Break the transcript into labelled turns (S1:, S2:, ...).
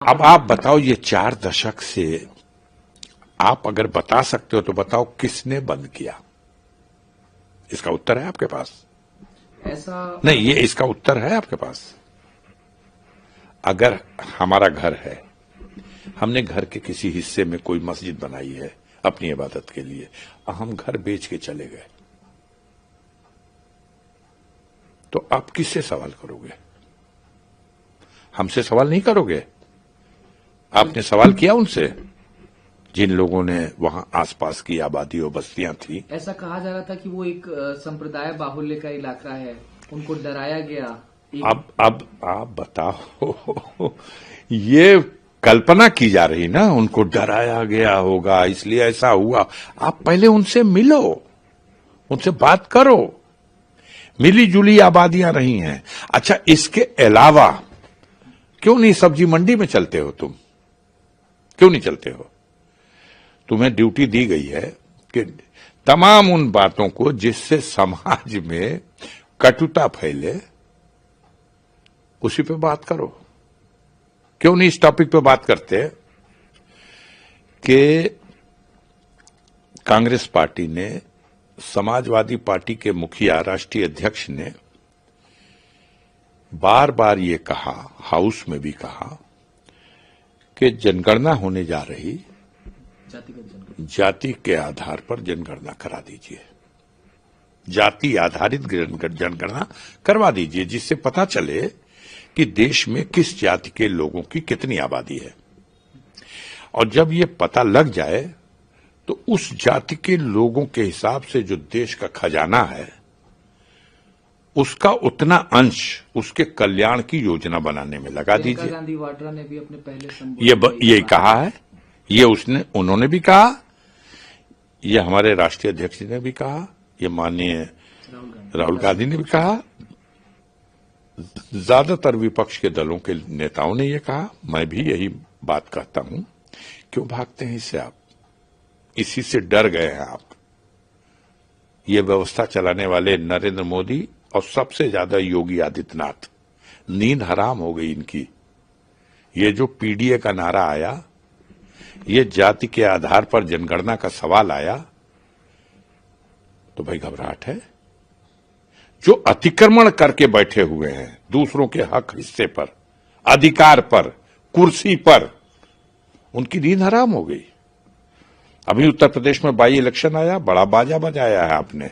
S1: अब आप बताओ, ये 4 दशक से आप अगर बता सकते हो तो बताओ किसने बंद किया? इसका उत्तर है आपके पास?
S2: ऐसा
S1: नहीं, ये इसका उत्तर है आपके पास? अगर हमारा घर है, हमने घर के किसी हिस्से में कोई मस्जिद बनाई है अपनी इबादत के लिए, हम घर बेच के चले गए, तो आप किससे सवाल करोगे? हमसे सवाल नहीं करोगे? आपने सवाल किया उनसे, जिन लोगों ने वहां आसपास की आबादी और बस्तियां थी?
S2: ऐसा कहा जा रहा था कि वो एक संप्रदाय बाहुल्य का इलाका है, उनको डराया गया।
S1: अब आप बताओ, ये कल्पना की जा रही ना, उनको डराया गया होगा इसलिए ऐसा हुआ। आप पहले उनसे मिलो, उनसे बात करो। मिली जुली आबादियां रही हैं। अच्छा, इसके अलावा क्यों नहीं सब्जी मंडी में चलते हो तुम? क्यों नहीं चलते हो? तुम्हें ड्यूटी दी गई है कि तमाम उन बातों को जिससे समाज में कटुता फैले, उसी पे बात करो। क्यों नहीं इस टॉपिक पे बात करते कि कांग्रेस पार्टी ने, समाजवादी पार्टी के मुखिया, राष्ट्रीय अध्यक्ष ने बार बार ये कहा, हाउस में भी कहा, कि जनगणना होने जा रही, जाति के आधार पर जनगणना करा दीजिए, जाति आधारित जनगणना करवा दीजिए, जिससे पता चले कि देश में किस जाति के लोगों की कितनी आबादी है। और जब ये पता लग जाए तो उस जाति के लोगों के हिसाब से जो देश का खजाना है, उसका उतना अंश उसके कल्याण की योजना बनाने में लगा दीजिए।
S2: गांधी वाड्रा ने भी अपने पहले
S1: ये कहा है, ये उन्होंने भी कहा, ये हमारे राष्ट्रीय अध्यक्ष ने भी कहा, ये माननीय राहुल गांधी ने भी कहा, ज्यादातर विपक्ष के दलों के नेताओं ने ये कहा, मैं भी यही बात कहता हूं। क्यों भागते हैं इससे आप? इसी से डर गए हैं आप। ये व्यवस्था चलाने वाले नरेंद्र मोदी और सबसे ज्यादा योगी आदित्यनाथ, नींद हराम हो गई इनकी। ये जो पीडीए का नारा आया, ये जाति के आधार पर जनगणना का सवाल आया, तो भाई घबराहट है। जो अतिक्रमण करके बैठे हुए हैं दूसरों के हक हिस्से पर, अधिकार पर, कुर्सी पर, उनकी नींद हराम हो गई। अभी उत्तर प्रदेश में बाई इलेक्शन आया, बड़ा बाजा बजाया है आपने।